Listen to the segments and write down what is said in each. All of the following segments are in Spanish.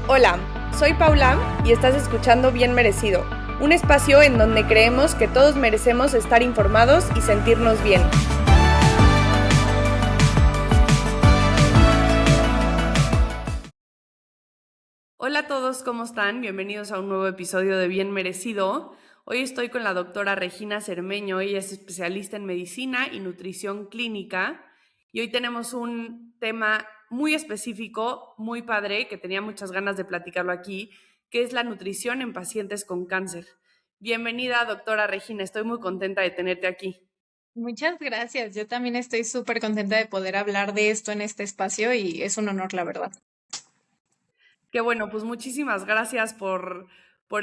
Hola, soy Paula y estás escuchando Bien Merecido, un espacio en donde creemos que todos merecemos estar informados y sentirnos bien. Hola a todos, ¿cómo están? Bienvenidos a un nuevo episodio de Bien Merecido. Hoy estoy con la doctora Regina Cermeño, ella es especialista en medicina y nutrición clínica y hoy tenemos un tema muy específico, muy padre, que tenía muchas ganas de platicarlo aquí, que es la nutrición en pacientes con cáncer. Bienvenida, doctora Regina, estoy muy contenta de tenerte aquí. Muchas gracias. Yo también estoy súper contenta de poder hablar de esto en este espacio y es un honor, la verdad. Qué bueno, pues muchísimas gracias por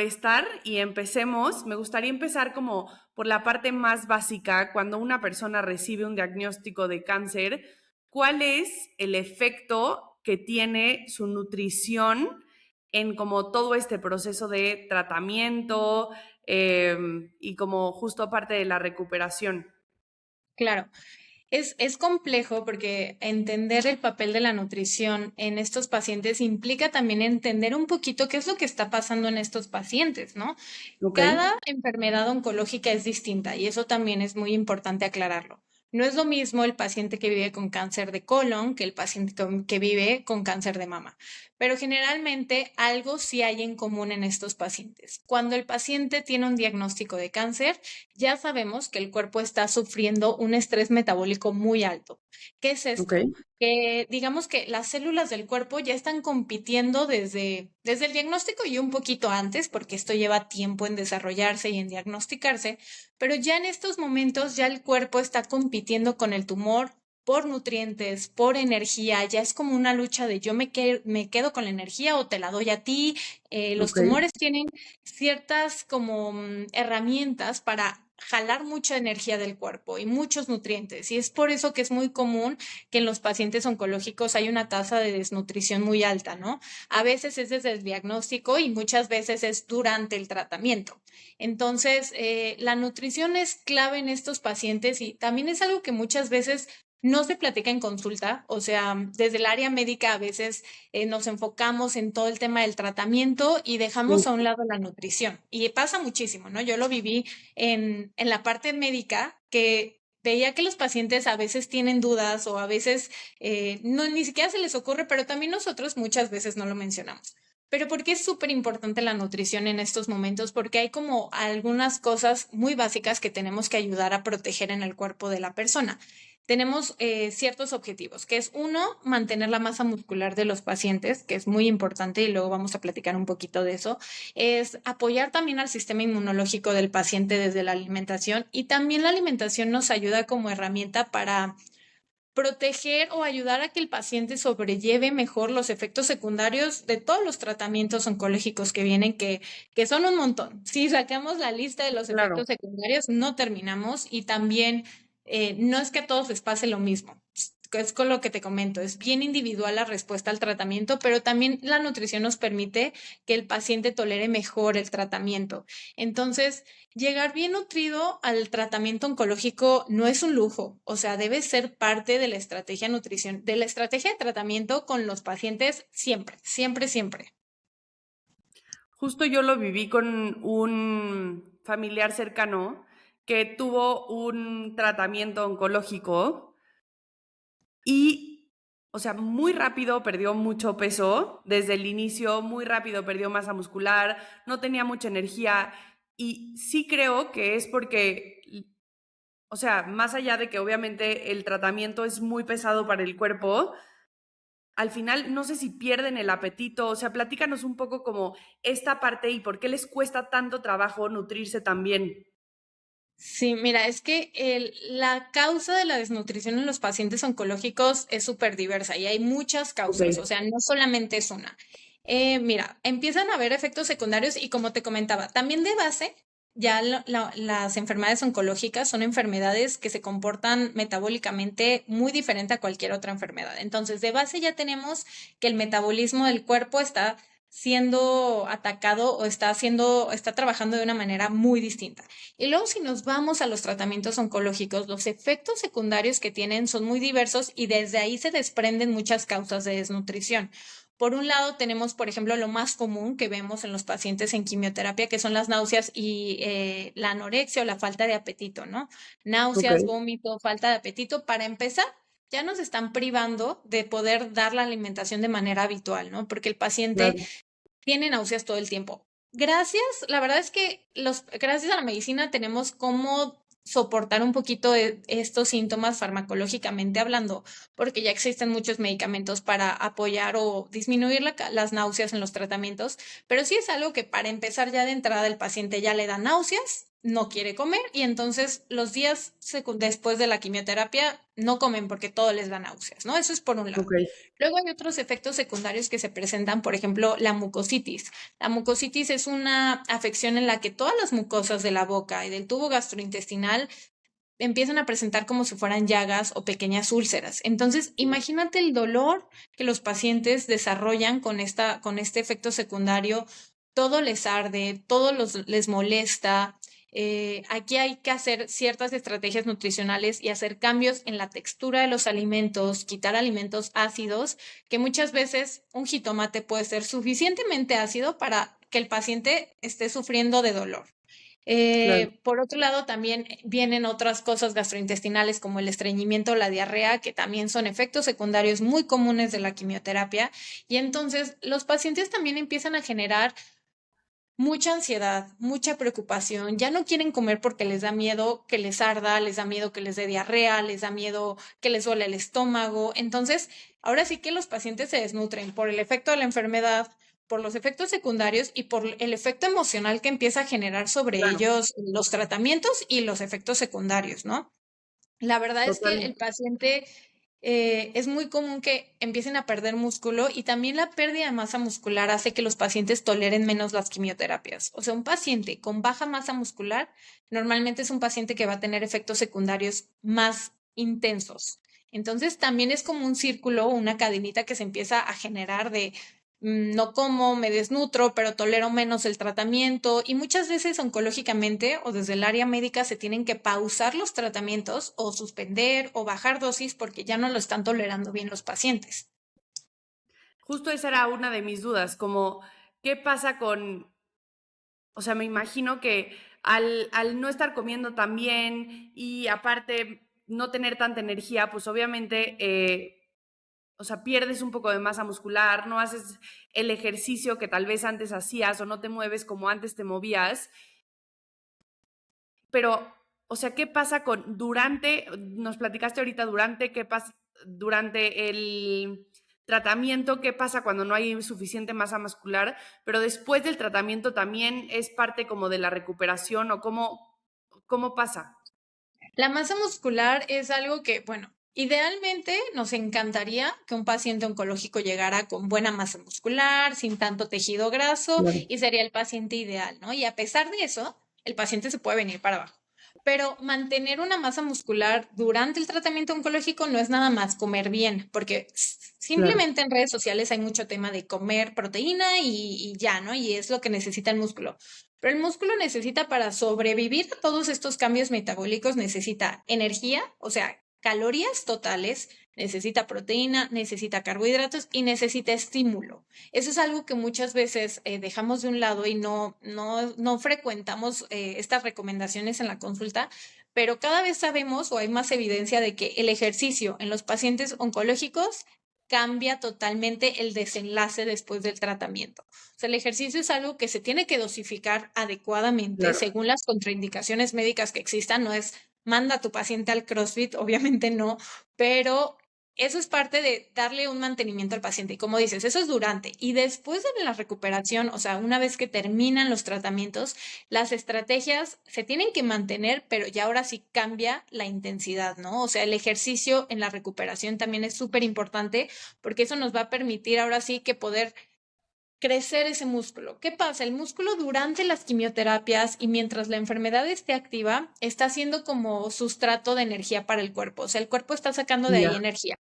estar y empecemos. Me gustaría empezar como por la parte más básica. Cuando una persona recibe un diagnóstico de cáncer, ¿cuál es el efecto que tiene su nutrición en como todo este proceso de tratamiento y como justo parte de la recuperación? Claro, es complejo porque entender el papel de la nutrición en estos pacientes implica también entender un poquito qué es lo que está pasando en estos pacientes, ¿no? Ok, Cada enfermedad oncológica es distinta y eso también es muy importante aclararlo. No es lo mismo el paciente que vive con cáncer de colon que el paciente que vive con cáncer de mama, pero generalmente algo sí hay en común en estos pacientes. Cuando el paciente tiene un diagnóstico de cáncer, ya sabemos que el cuerpo está sufriendo un estrés metabólico muy alto. ¿Qué es ok, esto? Que digamos que las células del cuerpo ya están compitiendo desde el diagnóstico y un poquito antes, porque esto lleva tiempo en desarrollarse y en diagnosticarse, pero ya en estos momentos ya el cuerpo está compitiendo con el tumor por nutrientes, por energía, ya es como una lucha de me quedo con la energía o te la doy a ti. Los ok. tumores tienen ciertas como herramientas para jalar mucha energía del cuerpo y muchos nutrientes. Y es por eso que es muy común que en los pacientes oncológicos hay una tasa de desnutrición muy alta, ¿no? A veces es desde el diagnóstico y muchas veces es durante el tratamiento. Entonces, la nutrición es clave en estos pacientes y también es algo que muchas veces no se platica en consulta, o sea, desde el área médica a veces nos enfocamos en todo el tema del tratamiento y dejamos a un lado la nutrición. Y pasa muchísimo, ¿no? Yo lo viví en la parte médica que veía que los pacientes a veces tienen dudas o a veces no, ni siquiera se les ocurre, pero también nosotros muchas veces no lo mencionamos. Pero ¿por qué es súper importante la nutrición en estos momentos? Porque hay como algunas cosas muy básicas que tenemos que ayudar a proteger en el cuerpo de la persona. Tenemos ciertos objetivos, que es uno, mantener la masa muscular de los pacientes, que es muy importante y luego vamos a platicar un poquito de eso. Es apoyar también al sistema inmunológico del paciente desde la alimentación y también la alimentación nos ayuda como herramienta para proteger o ayudar a que el paciente sobrelleve mejor los efectos secundarios de todos los tratamientos oncológicos que vienen, que son un montón. Si sacamos la lista de los efectos Claro. secundarios, no terminamos y también no es que a todos les pase lo mismo. Es con lo que te comento, es bien individual la respuesta al tratamiento, pero también la nutrición nos permite que el paciente tolere mejor el tratamiento. Entonces, llegar bien nutrido al tratamiento oncológico no es un lujo, o sea, debe ser parte de la estrategia nutrición, de la estrategia de tratamiento con los pacientes siempre, siempre, siempre. Justo yo lo viví con un familiar cercano que tuvo un tratamiento oncológico y, o sea, muy rápido perdió mucho peso, desde el inicio, muy rápido perdió masa muscular, no tenía mucha energía y sí creo que es porque, o sea, más allá de que obviamente el tratamiento es muy pesado para el cuerpo, al final no sé si pierden el apetito, o sea, platícanos un poco como esta parte y por qué les cuesta tanto trabajo nutrirse tan bien. Sí, mira, es que la causa de la desnutrición en los pacientes oncológicos es súper diversa y hay muchas Ok, causas, o sea, no solamente es una. Mira, empiezan a haber efectos secundarios y como te comentaba, también de base, ya las enfermedades oncológicas son enfermedades que se comportan metabólicamente muy diferente a cualquier otra enfermedad. Entonces, de base ya tenemos que el metabolismo del cuerpo está siendo atacado o está trabajando de una manera muy distinta. Y luego si nos vamos a los tratamientos oncológicos, los efectos secundarios que tienen son muy diversos y desde ahí se desprenden muchas causas de desnutrición. Por un lado tenemos, por ejemplo, lo más común que vemos en los pacientes en quimioterapia, que son las náuseas y la anorexia o la falta de apetito, ¿no? Ok, Náuseas, vómito, falta de apetito. Para empezar, ya nos están privando de poder dar la alimentación de manera habitual, ¿no? Porque el paciente claro. tiene náuseas todo el tiempo. Gracias, la verdad es que gracias a la medicina tenemos cómo soportar un poquito de estos síntomas farmacológicamente hablando, porque ya existen muchos medicamentos para apoyar o disminuir las náuseas en los tratamientos, pero sí es algo que para empezar ya de entrada el paciente ya le da náuseas, no quiere comer y entonces los días después de la quimioterapia no comen porque todo les da náuseas, ¿no? Eso es por un lado. Ok, Luego hay otros efectos secundarios que se presentan, por ejemplo, la mucositis. La mucositis es una afección en la que todas las mucosas de la boca y del tubo gastrointestinal empiezan a presentar como si fueran llagas o pequeñas úlceras. Entonces, imagínate el dolor que los pacientes desarrollan con este efecto secundario. Todo les arde, les molesta. Aquí hay que hacer ciertas estrategias nutricionales y hacer cambios en la textura de los alimentos, quitar alimentos ácidos, que muchas veces un jitomate puede ser suficientemente ácido para que el paciente esté sufriendo de dolor. claro. Por otro lado, también vienen otras cosas gastrointestinales como el estreñimiento o la diarrea, que también son efectos secundarios muy comunes de la quimioterapia. Y entonces los pacientes también empiezan a generar mucha ansiedad, mucha preocupación. Ya no quieren comer porque les da miedo que les arda, les da miedo que les dé diarrea, les da miedo que les duele el estómago. Entonces, ahora sí que los pacientes se desnutren por el efecto de la enfermedad, por los efectos secundarios y por el efecto emocional que empieza a generar sobre Claro, ellos los tratamientos y los efectos secundarios, ¿no? La verdad es que el totalmente. paciente es muy común que empiecen a perder músculo y también la pérdida de masa muscular hace que los pacientes toleren menos las quimioterapias. O sea, un paciente con baja masa muscular normalmente es un paciente que va a tener efectos secundarios más intensos. Entonces, también es como un círculo, una cadenita que se empieza a generar de no como, me desnutro, pero tolero menos el tratamiento y muchas veces oncológicamente o desde el área médica se tienen que pausar los tratamientos o suspender o bajar dosis porque ya no lo están tolerando bien los pacientes. Justo esa era una de mis dudas, como, ¿qué pasa con, o sea, me imagino que al no estar comiendo tan bien y aparte no tener tanta energía, pues obviamente, o sea, pierdes un poco de masa muscular, no haces el ejercicio que tal vez antes hacías o no te mueves como antes te movías, pero, o sea, ¿qué pasa con durante, nos platicaste ahorita durante, qué pasa durante el tratamiento, qué pasa cuando no hay suficiente masa muscular, pero después del tratamiento también es parte como de la recuperación o cómo pasa? La masa muscular es algo que, bueno, idealmente nos encantaría que un paciente oncológico llegara con buena masa muscular, sin tanto tejido graso, Claro, y sería el paciente ideal, ¿no? Y a pesar de eso, el paciente se puede venir para abajo. Pero mantener una masa muscular durante el tratamiento oncológico no es nada más comer bien, porque claro, simplemente en redes sociales hay mucho tema de comer proteína y ya, ¿no? Y es lo que necesita el músculo. Pero el músculo necesita para sobrevivir a todos estos cambios metabólicos, necesita energía, o sea, calorías totales, necesita proteína, necesita carbohidratos y necesita estímulo. Eso es algo que muchas veces dejamos de un lado y no frecuentamos estas recomendaciones en la consulta, pero cada vez sabemos o hay más evidencia de que el ejercicio en los pacientes oncológicos cambia totalmente el desenlace después del tratamiento. O sea, el ejercicio es algo que se tiene que dosificar adecuadamente claro. según las contraindicaciones médicas que existan. No es manda a tu paciente al CrossFit, obviamente no, pero eso es parte de darle un mantenimiento al paciente. Y como dices, eso es durante. Y después de la recuperación, o sea, una vez que terminan los tratamientos, las estrategias se tienen que mantener, pero ya ahora sí cambia la intensidad, ¿no? O sea, el ejercicio en la recuperación también es súper importante porque eso nos va a permitir ahora sí que poder crecer ese músculo. ¿Qué pasa? El músculo durante las quimioterapias y mientras la enfermedad esté activa, está siendo como sustrato de energía para el cuerpo. O sea, el cuerpo está sacando de ahí Ya, energía.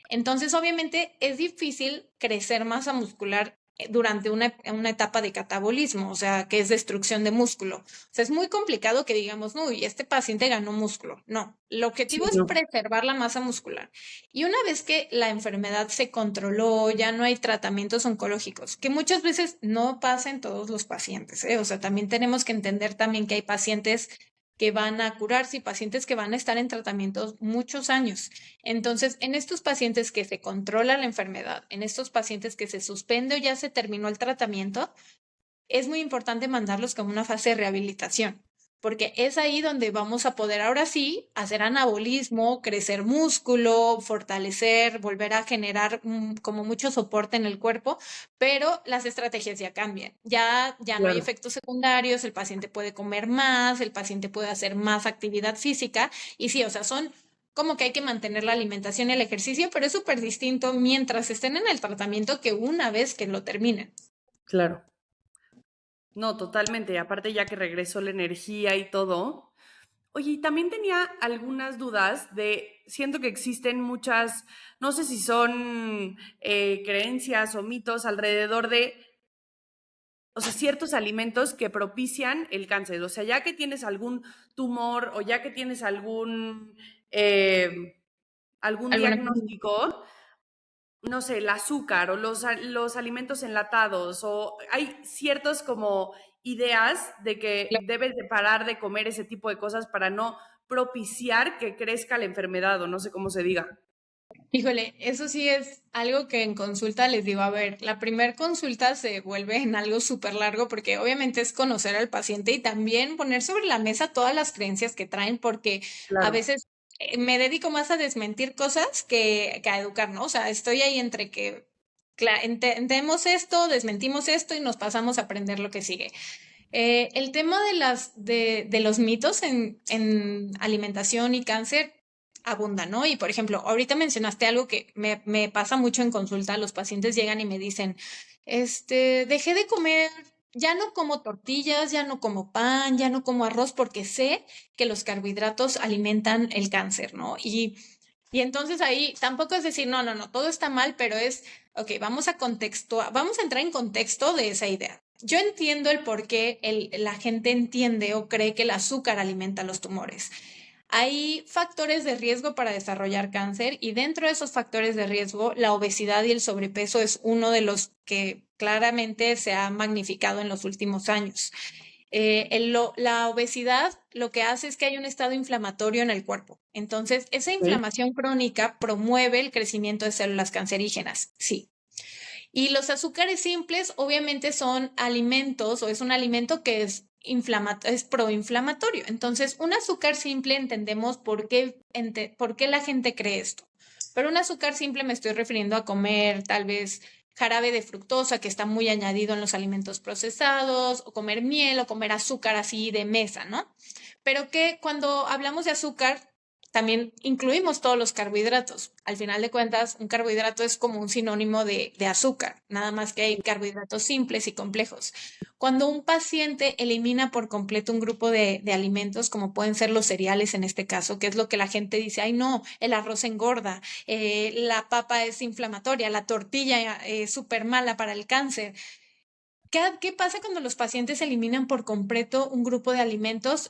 Entonces, obviamente, es difícil crecer masa muscular durante una etapa de catabolismo, o sea, que es destrucción de músculo. O sea, es muy complicado que digamos, no, y este paciente ganó músculo. No, el Sí, objetivo es no. preservar la masa muscular. Y una vez que la enfermedad se controló, ya no hay tratamientos oncológicos, que muchas veces no pasa en todos los pacientes, ¿eh? O sea, también tenemos que entender también que hay pacientes que van a curarse y pacientes que van a estar en tratamientos muchos años. Entonces, en estos pacientes que se controla la enfermedad, en estos pacientes que se suspende o ya se terminó el tratamiento, es muy importante mandarlos como una fase de rehabilitación, porque es ahí donde vamos a poder ahora sí hacer anabolismo, crecer músculo, fortalecer, volver a generar como mucho soporte en el cuerpo, pero las estrategias ya cambian. Ya no hay Claro. efectos secundarios, el paciente puede comer más, el paciente puede hacer más actividad física y sí, o sea, son como que hay que mantener la alimentación y el ejercicio, pero es súper distinto mientras estén en el tratamiento que una vez que lo terminen. Claro. No, totalmente. Y aparte ya que regresó la energía y todo. Oye, y también tenía algunas dudas siento que existen muchas, no sé si son creencias o mitos alrededor de, o sea, ciertos alimentos que propician el cáncer. O sea, ya que tienes algún tumor o ya que tienes algún ¿Alguna? diagnóstico, no sé, el azúcar o los alimentos enlatados, o hay ciertas como ideas de que debes de parar de comer ese tipo de cosas para no propiciar que crezca la enfermedad, o no sé cómo se diga. Híjole, eso sí es algo que en consulta les digo, a ver, la primer consulta se vuelve en algo súper largo porque obviamente es conocer al paciente y también poner sobre la mesa todas las creencias que traen porque a Claro, veces me dedico más a desmentir cosas que a educar, ¿no? O sea, estoy ahí entre que entendemos esto, desmentimos esto y nos pasamos a aprender lo que sigue. El tema de los mitos en alimentación y cáncer abunda, ¿no? Y por ejemplo, ahorita mencionaste algo que me pasa mucho en consulta. Los pacientes llegan y me dicen, dejé de comer, ya no como tortillas, ya no como pan, ya no como arroz, porque sé que los carbohidratos alimentan el cáncer, ¿no? Y entonces ahí tampoco es decir, no, no, no, todo está mal, pero es, ok, vamos a entrar en contexto de esa idea. Yo entiendo el por qué la gente entiende o cree que el azúcar alimenta los tumores. Hay factores de riesgo para desarrollar cáncer y dentro de esos factores de riesgo, la obesidad y el sobrepeso es uno de los que claramente se ha magnificado en los últimos años. La obesidad lo que hace es que hay un estado inflamatorio en el cuerpo. Entonces, esa ok. inflamación crónica promueve el crecimiento de células cancerígenas, sí. Y los azúcares simples obviamente son alimentos o es un alimento que es proinflamatorio. Entonces, un azúcar simple entendemos por qué la gente cree esto. Pero un azúcar simple me estoy refiriendo a comer tal vez jarabe de fructosa que está muy añadido en los alimentos procesados, o comer miel, o comer azúcar así de mesa, ¿no? Pero que cuando hablamos de azúcar, también incluimos todos los carbohidratos. Al final de cuentas, un carbohidrato es como un sinónimo de azúcar, nada más que hay carbohidratos simples y complejos. Cuando un paciente elimina por completo un grupo de alimentos, como pueden ser los cereales en este caso, que es lo que la gente dice, ay no, el arroz engorda, la papa es inflamatoria, la tortilla es súper mala para el cáncer. ¿Qué pasa cuando los pacientes eliminan por completo un grupo de alimentos?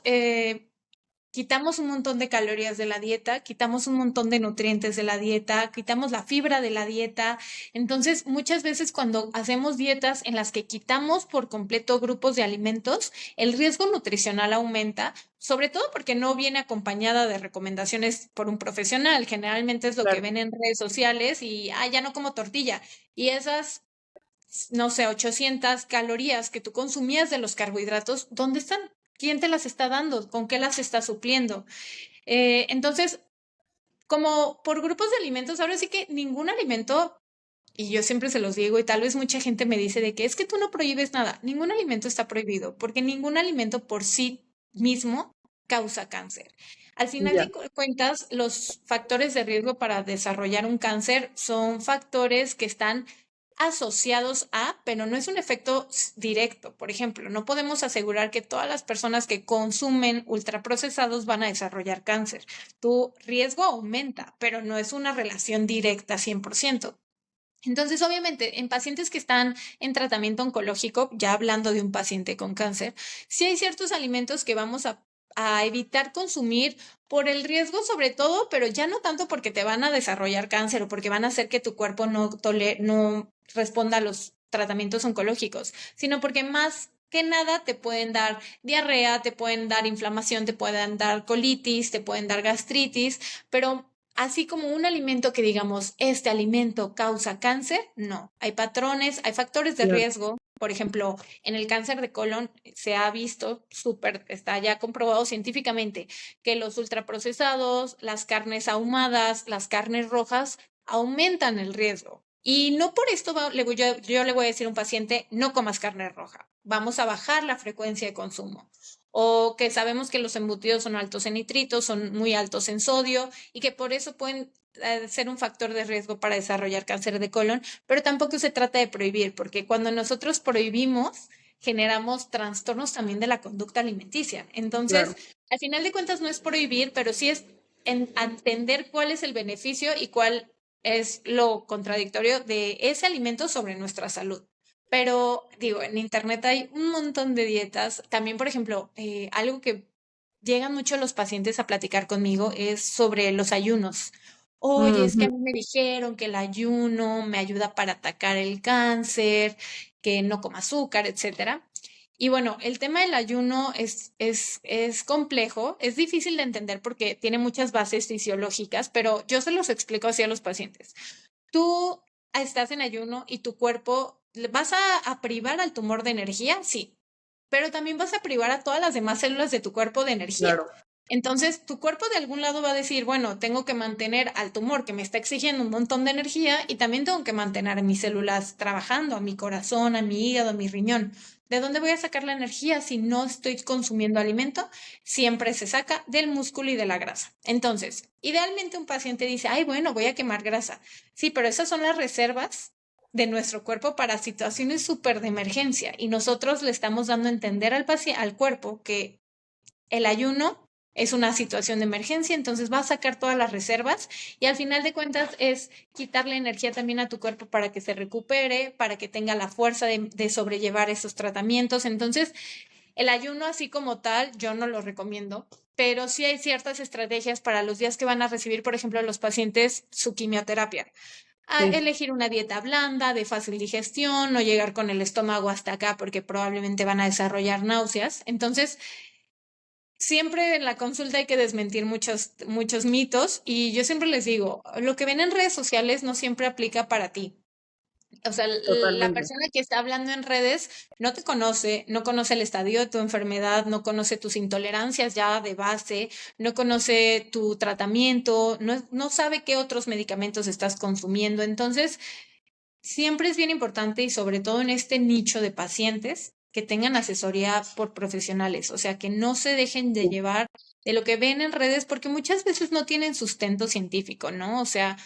Quitamos un montón de calorías de la dieta, quitamos un montón de nutrientes de la dieta, quitamos la fibra de la dieta. Entonces, muchas veces cuando hacemos dietas en las que quitamos por completo grupos de alimentos, el riesgo nutricional aumenta, sobre todo porque no viene acompañada de recomendaciones por un profesional. Generalmente es lo que Claro. ven en redes sociales y, ya no como tortilla. Y esas no sé, 800 calorías que tú consumías de los carbohidratos, ¿dónde están? ¿Quién te las está dando? ¿Con qué las está supliendo? Entonces, como por grupos de alimentos, ahora sí que ningún alimento, y yo siempre se los digo, y tal vez mucha gente me dice de que es que tú no prohíbes nada, ningún alimento está prohibido, porque ningún alimento por sí mismo causa cáncer. Al final Ya, de cuentas, los factores de riesgo para desarrollar un cáncer son factores que están asociados a, pero no es un efecto directo. Por ejemplo, no podemos asegurar que todas las personas que consumen ultraprocesados van a desarrollar cáncer. Tu riesgo aumenta, pero no es una relación directa 100%. Entonces, obviamente, en pacientes que están en tratamiento oncológico, ya hablando de un paciente con cáncer, sí hay ciertos alimentos que vamos a evitar consumir por el riesgo sobre todo, pero ya no tanto porque te van a desarrollar cáncer o porque van a hacer que tu cuerpo no responda a los tratamientos oncológicos, sino porque más que nada te pueden dar diarrea, te pueden dar inflamación, te pueden dar colitis, te pueden dar gastritis, pero así como un alimento que digamos, este alimento causa cáncer, no. Hay patrones, hay factores de Claro. riesgo. Por ejemplo, en el cáncer de colon se ha visto está ya comprobado científicamente que los ultraprocesados, las carnes ahumadas, las carnes rojas aumentan el riesgo. Y no por esto yo le voy a decir a un paciente, no comas carne roja. Vamos a bajar la frecuencia de consumo. O que sabemos que los embutidos son altos en nitritos, son muy altos en sodio y que por eso pueden ser un factor de riesgo para desarrollar cáncer de colon, pero tampoco se trata de prohibir, porque cuando nosotros prohibimos, generamos trastornos también de la conducta alimenticia. Entonces, Claro. al final de cuentas no es prohibir, pero sí es entender cuál es el beneficio y cuál es lo contradictorio de ese alimento sobre nuestra salud. Pero digo, en internet hay un montón de dietas. También, por ejemplo, algo que llegan mucho los pacientes a platicar conmigo es sobre los ayunos. Oye, es que a Ujú. mí me dijeron que el ayuno me ayuda para atacar el cáncer, que no coma azúcar, etcétera. Y bueno, el tema del ayuno es complejo, es difícil de entender porque tiene muchas bases fisiológicas, pero yo se los explico así a los pacientes. Tú estás en ayuno y tu cuerpo, ¿vas a privar al tumor de energía? Sí, pero también vas a privar a todas las demás células de tu cuerpo de energía. Claro. Entonces, tu cuerpo de algún lado va a decir, bueno, tengo que mantener al tumor que me está exigiendo un montón de energía y también tengo que mantener a mis células trabajando, a mi corazón, a mi hígado, a mi riñón. ¿De dónde voy a sacar la energía si no estoy consumiendo alimento? Siempre se saca del músculo y de la grasa. Entonces, idealmente un paciente dice, ay, bueno, voy a quemar grasa. Sí, pero esas son las reservas de nuestro cuerpo para situaciones súper de emergencia y nosotros le estamos dando a entender al cuerpo que el ayuno es una situación de emergencia, entonces va a sacar todas las reservas y al final de cuentas es quitarle energía también a tu cuerpo para que se recupere, para que tenga la fuerza de sobrellevar esos tratamientos. Entonces, el ayuno así como tal, yo no lo recomiendo, pero sí hay ciertas estrategias para los días que van a recibir, por ejemplo, los pacientes su quimioterapia. A Sí. elegir una dieta blanda, de fácil digestión, no llegar con el estómago hasta acá porque probablemente van a desarrollar náuseas. Entonces, siempre en la consulta hay que desmentir muchos mitos y yo siempre les digo, lo que ven en redes sociales no siempre aplica para ti. O sea, la Totalmente. persona que está hablando en redes no te conoce, no conoce el estadio de tu enfermedad, no conoce tus intolerancias ya de base, no conoce tu tratamiento, no sabe qué otros medicamentos estás consumiendo. Entonces, siempre es bien importante y sobre todo en este nicho de pacientes que tengan asesoría por profesionales, o sea, que no se dejen de llevar de lo que ven en redes porque muchas veces no tienen sustento científico, ¿no? O sea,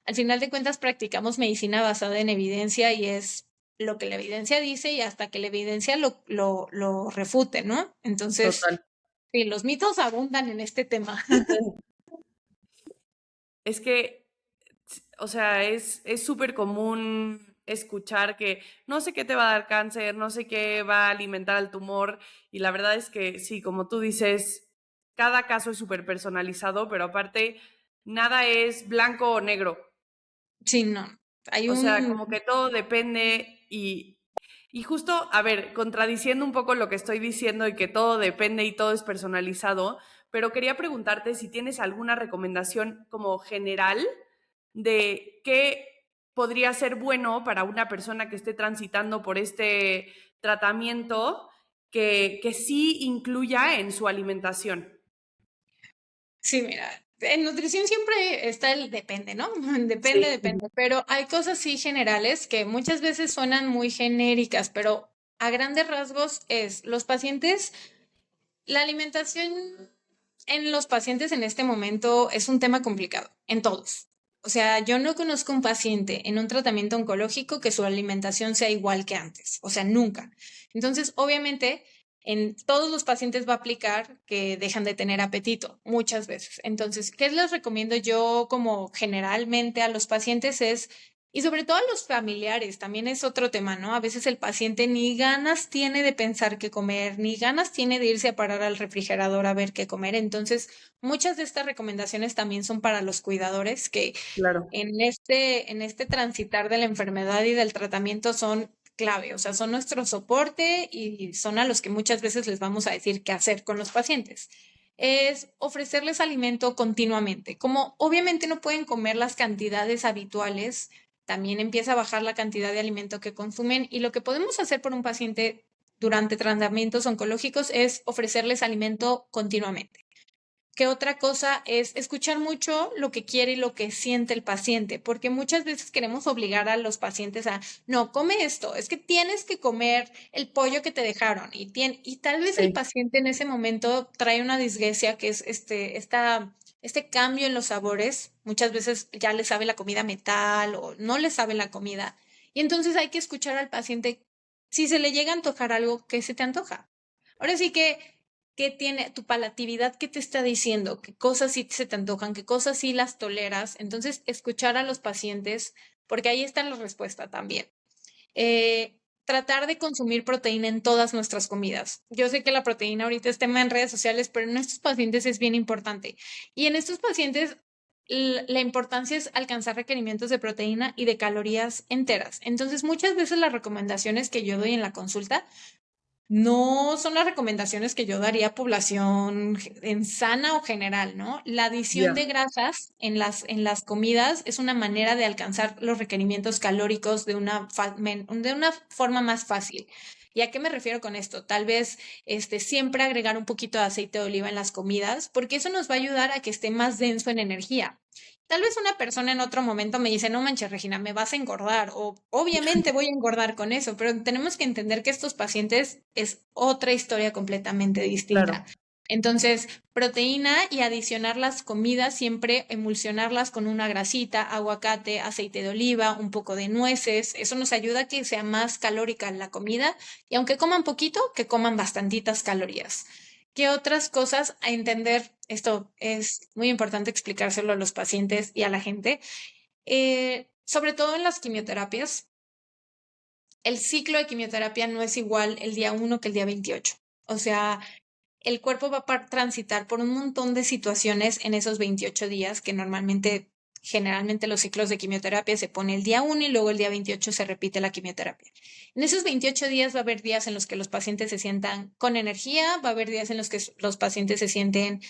al final de cuentas practicamos medicina basada en evidencia y es lo que la evidencia dice y hasta que la evidencia lo refute, ¿no? Entonces, Total. sí, los mitos abundan en este tema. Es que, o sea, es súper común escuchar que no sé qué te va a dar cáncer, no sé qué va a alimentar al tumor. Y la verdad es que sí, como tú dices, cada caso es súper personalizado, pero aparte, nada es blanco o negro. Sí, no, hay O sea, un... como que todo depende y justo, a ver, contradiciendo un poco lo que estoy diciendo y que todo depende y todo es personalizado, pero quería preguntarte si tienes alguna recomendación como general de qué podría ser bueno para una persona que esté transitando por este tratamiento que sí incluya en su alimentación. Sí, mira, en nutrición siempre está el depende, ¿no? Depende, Sí. depende, pero hay cosas sí generales que muchas veces suenan muy genéricas, pero a grandes rasgos es los pacientes, la alimentación en los pacientes en este momento es un tema complicado, en todos. O sea, yo no conozco un paciente en un tratamiento oncológico que su alimentación sea igual que antes, o sea, nunca. Entonces, obviamente, en todos los pacientes va a aplicar que dejan de tener apetito muchas veces. Entonces, ¿qué les recomiendo yo como generalmente a los pacientes? Es Y sobre todo a los familiares, también es otro tema, ¿no? A veces el paciente ni ganas tiene de pensar qué comer, ni ganas tiene de irse a parar al refrigerador a ver qué comer. Entonces, muchas de estas recomendaciones también son para los cuidadores que Claro, en este transitar de la enfermedad y del tratamiento son clave, o sea, son nuestro soporte y son a los que muchas veces les vamos a decir qué hacer con los pacientes. Es ofrecerles alimento continuamente. Como obviamente no pueden comer las cantidades habituales, también empieza a bajar la cantidad de alimento que consumen y lo que podemos hacer por un paciente durante tratamientos oncológicos es ofrecerles alimento continuamente. ¿Qué otra cosa es escuchar mucho lo que quiere y lo que siente el paciente? Porque muchas veces queremos obligar a los pacientes a, no, come esto, es que tienes que comer el pollo que te dejaron y tal vez el sí, paciente en ese momento trae una disgresia que es este cambio en los sabores. Muchas veces ya le sabe la comida metal o no le sabe la comida. Y entonces hay que escuchar al paciente si se le llega a antojar algo, ¿qué se te antoja? Ahora sí que ¿qué tiene tu palatividad? ¿Qué te está diciendo? ¿Qué cosas sí se te antojan? ¿Qué cosas sí las toleras? Entonces, escuchar a los pacientes, porque ahí está la respuesta también. Tratar de consumir proteína en todas nuestras comidas. Yo sé que la proteína ahorita es tema en redes sociales, pero en estos pacientes es bien importante. Y en estos pacientes la importancia es alcanzar requerimientos de proteína y de calorías enteras. Entonces, muchas veces las recomendaciones que yo doy en la consulta no son las recomendaciones que yo daría a población en sana o general, ¿no? La adición ya, de grasas en las comidas es una manera de alcanzar los requerimientos calóricos de una forma más fácil. ¿Y a qué me refiero con esto? Tal vez siempre agregar un poquito de aceite de oliva en las comidas, porque eso nos va a ayudar a que esté más denso en energía. Tal vez una persona en otro momento me dice, no manches, Regina, me vas a engordar, o obviamente voy a engordar con eso, pero tenemos que entender que estos pacientes es otra historia completamente distinta. claro, Entonces, proteína y adicionar las comidas, siempre emulsionarlas con una grasita, aguacate, aceite de oliva, un poco de nueces. Eso nos ayuda a que sea más calórica la comida y aunque coman poquito, que coman bastantitas calorías. ¿Qué otras cosas a entender? Esto es muy importante explicárselo a los pacientes y a la gente. Sobre todo en las quimioterapias, el ciclo de quimioterapia no es igual el día 1 que el día 28. O sea, el cuerpo va a transitar por un montón de situaciones en esos 28 días que generalmente los ciclos de quimioterapia se pone el día 1 y luego el día 28 se repite la quimioterapia. En esos 28 días va a haber días en los que los pacientes se sientan con energía, va a haber días en los que los pacientes se sienten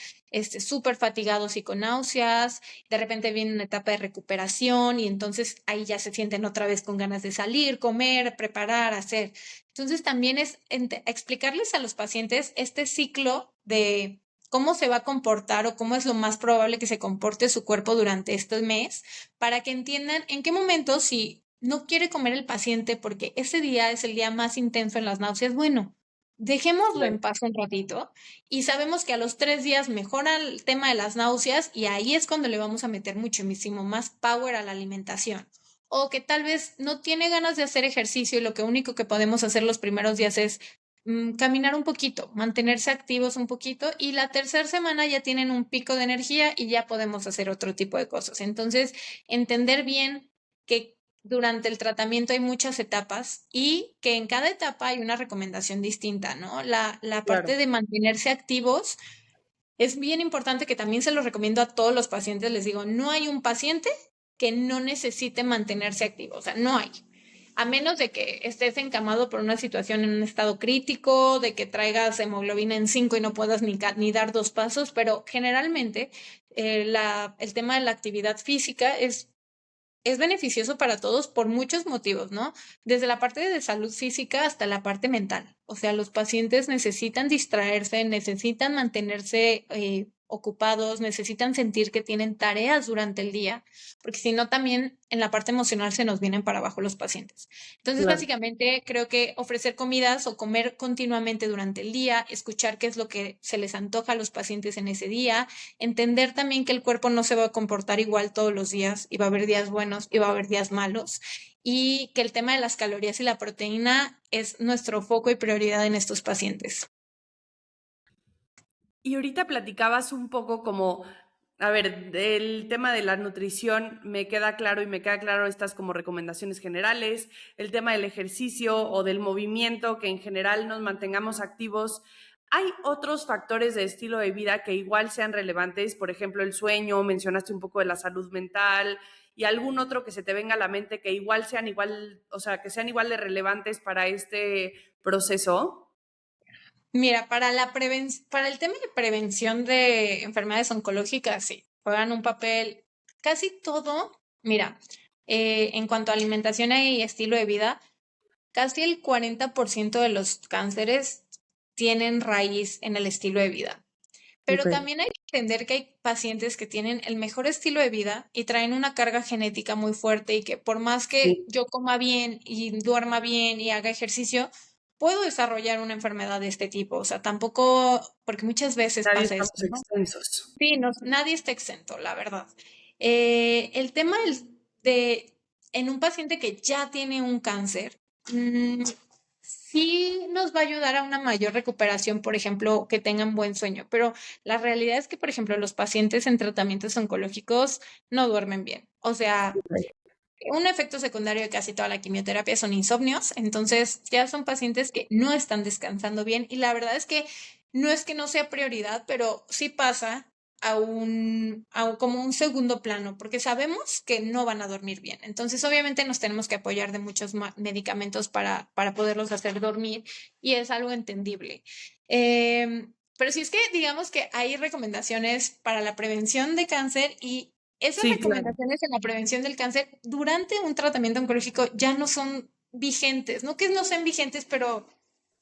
súper fatigados y con náuseas, de repente viene una etapa de recuperación y entonces ahí ya se sienten otra vez con ganas de salir, comer, preparar, hacer. Entonces también es explicarles a los pacientes este ciclo de cómo se va a comportar o cómo es lo más probable que se comporte su cuerpo durante este mes, para que entiendan en qué momento si no quiere comer el paciente porque ese día es el día más intenso en las náuseas, bueno, dejémoslo en claro, paz un ratito y sabemos que a los 3 días mejora el tema de las náuseas y ahí es cuando le vamos a meter muchísimo más power a la alimentación o que tal vez no tiene ganas de hacer ejercicio y lo que único que podemos hacer los primeros días es caminar un poquito, mantenerse activos un poquito y la tercera semana ya tienen un pico de energía y ya podemos hacer otro tipo de cosas. Entonces, entender bien que durante el tratamiento hay muchas etapas y que en cada etapa hay una recomendación distinta, ¿no? La parte claro, de mantenerse activos es bien importante que también se lo recomiendo a todos los pacientes. Les digo, no hay un paciente que no necesite mantenerse activo, o sea, no hay. A menos de que estés encamado por una situación en un estado crítico, de que traigas hemoglobina en 5 y no puedas ni dar 2 pasos, pero generalmente el tema de la actividad física es beneficioso para todos por muchos motivos, ¿no? Desde la parte de salud física hasta la parte mental. O sea, los pacientes necesitan distraerse, necesitan mantenerse ocupados, necesitan sentir que tienen tareas durante el día, porque si no también en la parte emocional se nos vienen para abajo los pacientes. Entonces, claro. básicamente, creo que ofrecer comidas o comer continuamente durante el día, escuchar qué es lo que se les antoja a los pacientes en ese día, entender también que el cuerpo no se va a comportar igual todos los días y va a haber días buenos y va a haber días malos y que el tema de las calorías y la proteína es nuestro foco y prioridad en estos pacientes. Y ahorita platicabas un poco como A ver, el tema de la nutrición me queda claro y me queda claro estas como recomendaciones generales, el tema del ejercicio o del movimiento, que en general nos mantengamos activos. ¿Hay otros factores de estilo de vida que igual sean relevantes? Por ejemplo, el sueño, mencionaste un poco de la salud mental y algún otro que se te venga a la mente que igual sean igual, o sea, que sean igual de relevantes para este proceso. Mira, para el tema de prevención de enfermedades oncológicas, sí, juegan un papel casi todo. Mira, en cuanto a alimentación y estilo de vida, casi el 40% de los cánceres tienen raíz en el estilo de vida. Pero Ok. también hay que entender que hay pacientes que tienen el mejor estilo de vida y traen una carga genética muy fuerte y que por más que Sí, yo coma bien y duerma bien y haga ejercicio, puedo desarrollar una enfermedad de este tipo. O sea, tampoco, porque muchas veces nadie pasa eso, estamos ¿no? extensos. Sí, nadie está exento, la verdad. El tema de, en un paciente que ya tiene un cáncer, sí nos va a ayudar a una mayor recuperación, por ejemplo, que tengan buen sueño, pero la realidad es que, por ejemplo, los pacientes en tratamientos oncológicos no duermen bien. O sea, un efecto secundario de casi toda la quimioterapia son insomnios, entonces ya son pacientes que no están descansando bien y la verdad es que no sea prioridad, pero sí pasa como un segundo plano, porque sabemos que no van a dormir bien. Entonces, obviamente nos tenemos que apoyar de muchos medicamentos para poderlos hacer dormir y es algo entendible. Pero sí es que digamos que hay recomendaciones para la prevención de cáncer y esas Sí, claro. recomendaciones en la prevención del cáncer durante un tratamiento oncológico ya no son vigentes, no que no sean vigentes, pero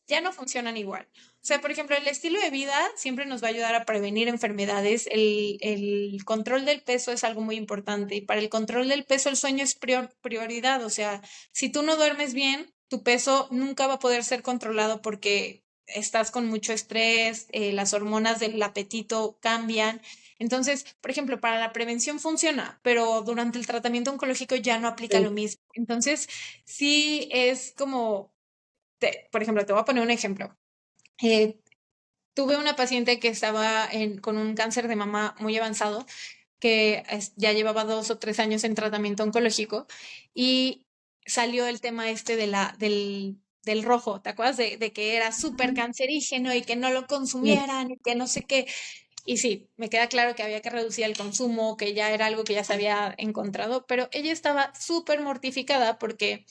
ya no funcionan igual. O sea, por ejemplo, el estilo de vida siempre nos va a ayudar a prevenir enfermedades. El control del peso es algo muy importante y para el control del peso el sueño es prioridad. O sea, si tú no duermes bien, tu peso nunca va a poder ser controlado porque estás con mucho estrés, las hormonas del apetito cambian. Entonces, por ejemplo, para la prevención funciona, pero durante el tratamiento oncológico ya no aplica lo Sí. mismo. Entonces, sí es como por ejemplo, te voy a poner un ejemplo. Eh, tuve una paciente que estaba con un cáncer de mama muy avanzado, que ya llevaba 2 o 3 años en tratamiento oncológico y salió el tema este del rojo. ¿Te acuerdas de que era súper cancerígeno y que no lo Sí, consumieran y que no sé qué? Y sí, me queda claro que había que reducir el consumo, que ya era algo que ya se había encontrado, pero ella estaba súper mortificada porque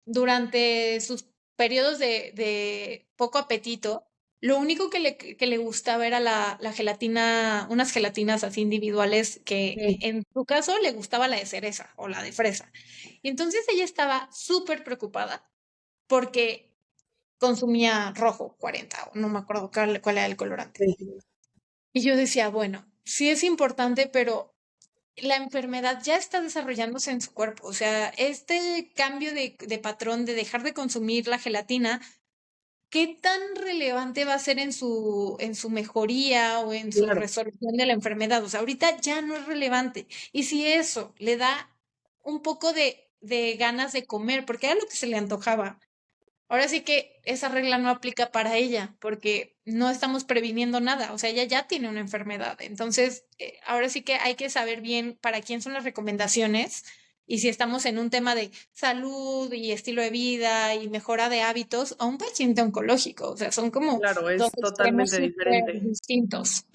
durante sus periodos de poco apetito, lo único que le gustaba era la gelatina, unas gelatinas así individuales que sí. en su caso le gustaba la de cereza o la de fresa. Y entonces ella estaba súper preocupada porque consumía rojo 40, o no me acuerdo cuál era el colorante. Sí. Y yo decía, bueno, sí es importante, pero la enfermedad ya está desarrollándose en su cuerpo. O sea, este cambio de patrón de dejar de consumir la gelatina, ¿qué tan relevante va a ser en su mejoría o en su Claro. resolución de la enfermedad? O sea, ahorita ya no es relevante. Y si eso le da un poco de ganas de comer, porque era lo que se le antojaba, ahora sí que esa regla no aplica para ella, porque no estamos previniendo nada, o sea, ella ya tiene una enfermedad. Entonces, ahora sí que hay que saber bien para quién son las recomendaciones y si estamos en un tema de salud y estilo de vida y mejora de hábitos a un paciente oncológico. O sea, son como Claro, dos es extremos totalmente súper diferente. distintos.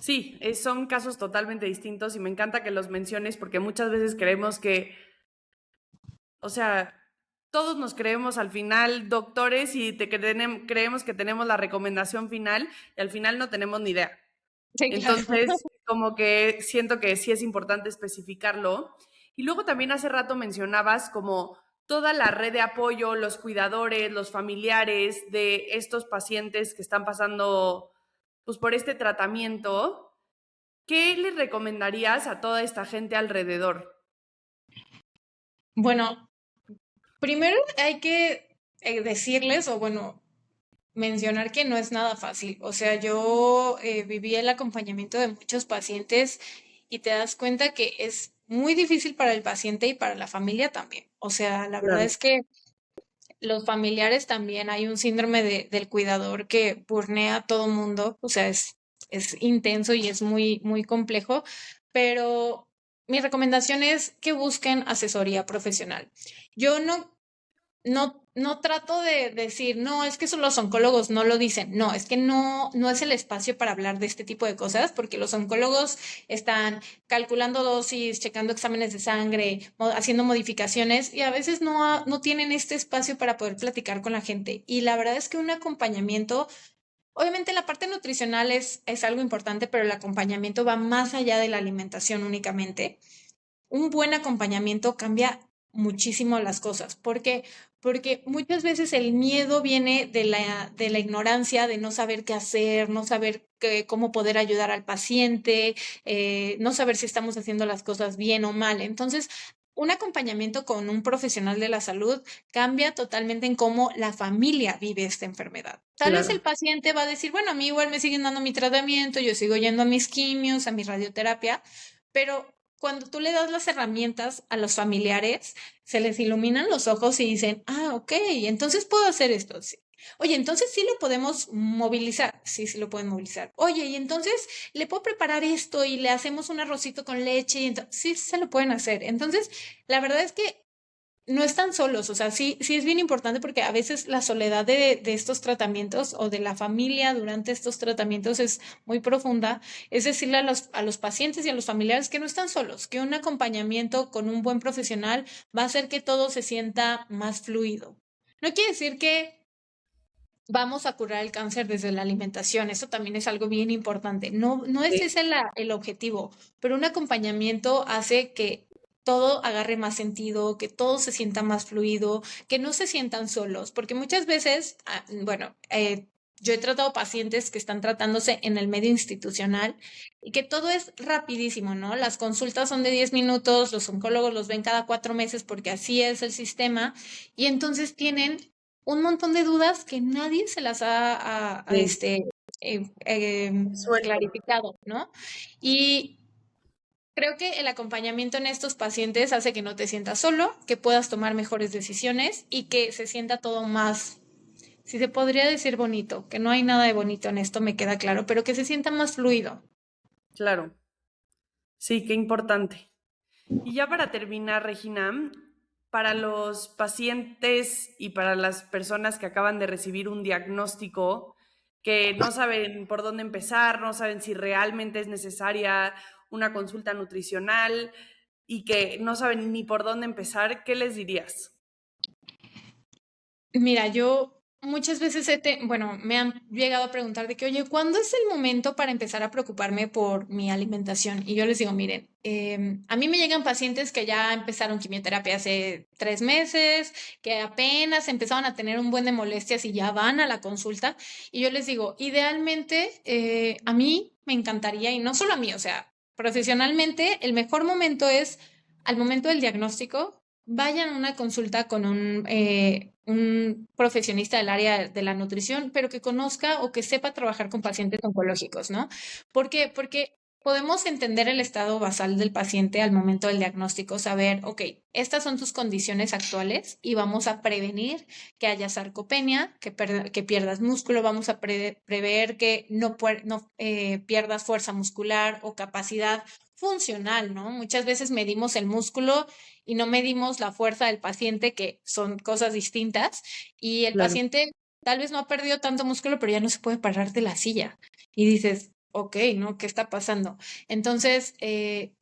Sí, son casos totalmente distintos y me encanta que los menciones porque muchas veces creemos que, o sea, todos nos creemos al final doctores y creemos que tenemos la recomendación final y al final no tenemos ni idea. Sí, claro. Entonces, como que siento que sí es importante especificarlo. Y luego también hace rato mencionabas como toda la red de apoyo, los cuidadores, los familiares de estos pacientes que están pasando pues por este tratamiento. ¿Qué les recomendarías a toda esta gente alrededor? Bueno, primero hay que decirles, o bueno, mencionar que no es nada fácil. O sea, yo viví el acompañamiento de muchos pacientes y te das cuenta que es muy difícil para el paciente y para la familia también. O sea, la verdad Claro, es que los familiares también hay un síndrome del cuidador que burnea a todo mundo. O sea, es es intenso y es muy, muy complejo, pero mi recomendación es que busquen asesoría profesional. Yo no trato de decir, no, es que eso los oncólogos no lo dicen. No, es que no es el espacio para hablar de este tipo de cosas, porque los oncólogos están calculando dosis, checando exámenes de sangre, haciendo modificaciones y a veces no tienen este espacio para poder platicar con la gente. Y la verdad es que un acompañamiento, obviamente la parte nutricional es algo importante, pero el acompañamiento va más allá de la alimentación únicamente. Un buen acompañamiento cambia muchísimo las cosas. ¿Por qué? Porque muchas veces el miedo viene de la ignorancia, de no saber qué hacer, no saber cómo poder ayudar al paciente, no saber si estamos haciendo las cosas bien o mal. Entonces, un acompañamiento con un profesional de la salud cambia totalmente en cómo la familia vive esta enfermedad. Tal vez el Claro, paciente va a decir, bueno, a mí igual me siguen dando mi tratamiento, yo sigo yendo a mis quimios, a mi radioterapia, pero cuando tú le das las herramientas a los familiares, se les iluminan los ojos y dicen, ah, ok, entonces puedo hacer esto. Sí. Oye, entonces sí lo podemos movilizar. Sí, sí lo pueden movilizar. Oye, y entonces le puedo preparar esto y le hacemos un arrocito con leche. Y sí, se lo pueden hacer. Entonces, la verdad es que no están solos, o sea, sí es bien importante porque a veces la soledad de estos tratamientos o de la familia durante estos tratamientos es muy profunda. Es decirle a los pacientes y a los familiares que no están solos, que un acompañamiento con un buen profesional va a hacer que todo se sienta más fluido. No quiere decir que vamos a curar el cáncer desde la alimentación, eso también es algo bien importante. No es sí, ese el objetivo, pero un acompañamiento hace que todo agarre más sentido, que todo se sienta más fluido, que no se sientan solos, porque muchas veces, bueno, yo he tratado pacientes que están tratándose en el medio institucional y que todo es rapidísimo, ¿no? Las consultas son de 10 minutos, los oncólogos los ven cada 4 meses porque así es el sistema y entonces tienen un montón de dudas que nadie se las ha sí, suelto. clarificado, ¿no? Y creo que el acompañamiento en estos pacientes hace que no te sientas solo, que puedas tomar mejores decisiones y que se sienta todo más, si se podría decir bonito, que no hay nada de bonito en esto, me queda claro, pero que se sienta más fluido. Claro, sí, qué importante. Y ya para terminar, Regina, para los pacientes y para las personas que acaban de recibir un diagnóstico, que no saben por dónde empezar, no saben si realmente es necesaria una consulta nutricional y que no saben ni por dónde empezar, ¿qué les dirías? Mira, yo muchas veces, bueno, me han llegado a preguntar de que, oye, ¿cuándo es el momento para empezar a preocuparme por mi alimentación? Y yo les digo, miren, a mí me llegan pacientes que ya empezaron quimioterapia hace 3 meses, que apenas empezaron a tener un buen de molestias y ya van a la consulta. Y yo les digo, idealmente, a mí me encantaría, y no solo a mí, o sea, profesionalmente, el mejor momento es al momento del diagnóstico vayan a una consulta con un profesionista del área de la nutrición, pero que conozca o que sepa trabajar con pacientes oncológicos, ¿no? ¿Por qué? Porque podemos entender el estado basal del paciente al momento del diagnóstico, saber, ok, estas son tus condiciones actuales y vamos a prevenir que haya sarcopenia, que pierdas músculo, vamos a prever que no pierdas fuerza muscular o capacidad funcional, ¿no? Muchas veces medimos el músculo y no medimos la fuerza del paciente, que son cosas distintas, y el Claro. paciente tal vez no ha perdido tanto músculo, pero ya no se puede parar de la silla. Y dices, ok, ¿no? ¿Qué está pasando? Entonces, en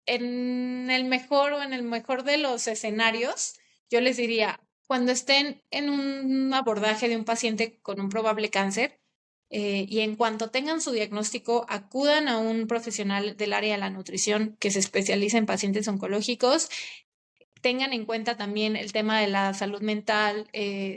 el mejor de los escenarios, yo les diría, cuando estén en un abordaje de un paciente con un probable cáncer, y en cuanto tengan su diagnóstico, acudan a un profesional del área de la nutrición que se especializa en pacientes oncológicos. Tengan en cuenta también el tema de la salud mental,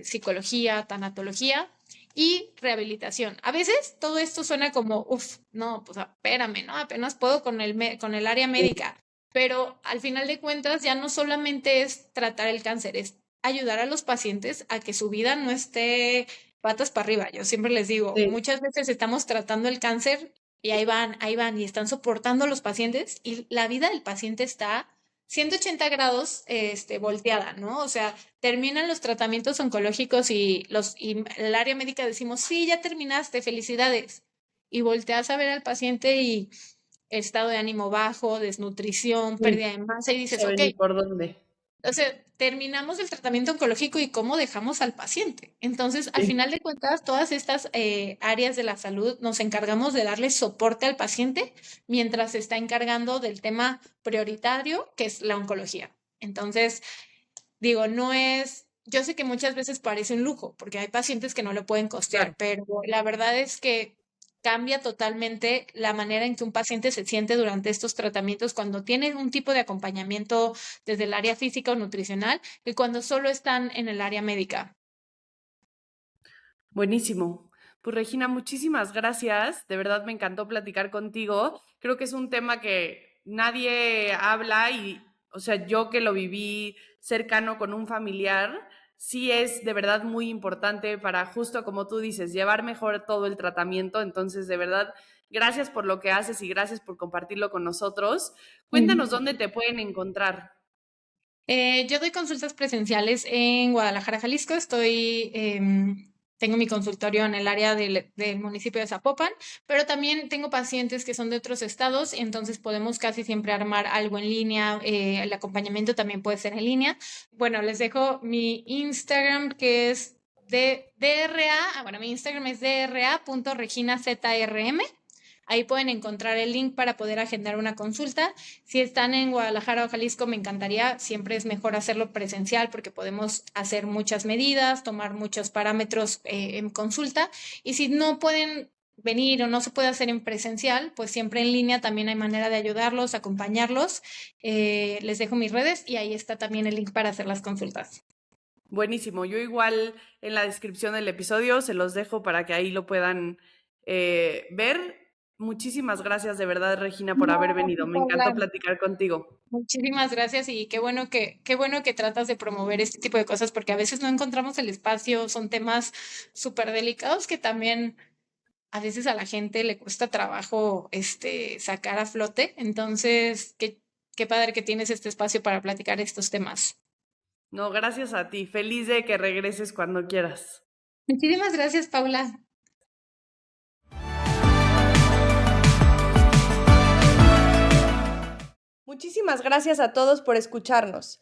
psicología, tanatología y rehabilitación. A veces todo esto suena como, uff, no, pues espérame, ¿no? Apenas puedo con el área Sí, médica, pero al final de cuentas ya no solamente es tratar el cáncer, es ayudar a los pacientes a que su vida no esté patas para arriba. Yo siempre les digo, sí, muchas veces estamos tratando el cáncer y ahí van y están soportando a los pacientes y la vida del paciente está 180 grados volteada, ¿no? O sea, terminan los tratamientos oncológicos y el área médica decimos, sí, ya terminaste, felicidades. y volteas a ver al paciente y estado de ánimo bajo, desnutrición, Sí, pérdida de masa y dices, sabe ok, ni por dónde. o sea, terminamos el tratamiento oncológico y cómo dejamos al paciente. Entonces, al Sí. final de cuentas, todas estas áreas de la salud nos encargamos de darle soporte al paciente mientras se está encargando del tema prioritario, que es la oncología. Entonces, digo, no es, yo sé que muchas veces parece un lujo, porque hay pacientes que no lo pueden Claro. costear, pero la verdad es que cambia totalmente la manera en que un paciente se siente durante estos tratamientos cuando tienen un tipo de acompañamiento desde el área física o nutricional que cuando solo están en el área médica. Buenísimo. Pues Regina, muchísimas gracias. De verdad me encantó platicar contigo. Creo que es un tema que nadie habla y, o sea, yo que lo viví cercano con un familiar, sí es de verdad muy importante para, justo como tú dices, llevar mejor todo el tratamiento. Entonces, de verdad, gracias por lo que haces y gracias por compartirlo con nosotros. Cuéntanos Mm. dónde te pueden encontrar. Yo doy consultas presenciales en Guadalajara, Jalisco. Tengo mi consultorio en el área del municipio de Zapopan, pero también tengo pacientes que son de otros estados, y entonces podemos casi siempre armar algo en línea. El acompañamiento también puede ser en línea. Bueno, les dejo mi Instagram que es de DRA. Bueno, mi Instagram es dra.reginazrm. Ahí pueden encontrar el link para poder agendar una consulta. Si están en Guadalajara o Jalisco, me encantaría. Siempre es mejor hacerlo presencial porque podemos hacer muchas medidas, tomar muchos parámetros en consulta. Y si no pueden venir o no se puede hacer en presencial, pues siempre en línea también hay manera de ayudarlos, acompañarlos. Les dejo mis redes y ahí está también el link para hacer las consultas. Buenísimo. Yo igual en la descripción del episodio se los dejo para que ahí lo puedan ver. Muchísimas gracias de verdad, Regina, por haber No, venido. Me Paula, encantó platicar contigo. muchísimas gracias y qué bueno que tratas de promover este tipo de cosas porque a veces no encontramos el espacio, son temas súper delicados que también a veces a la gente le cuesta trabajo sacar a flote. Entonces, qué padre que tienes este espacio para platicar estos temas. No, gracias a ti. Feliz de que regreses cuando quieras. Muchísimas gracias, Paula. Muchísimas gracias a todos por escucharnos.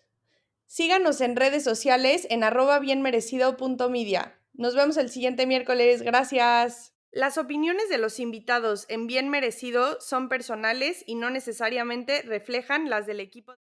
Síganos en redes sociales en @bienmerecido.media. Nos vemos el siguiente miércoles. Gracias. Las opiniones de los invitados en Bien Merecido son personales y no necesariamente reflejan las del equipo.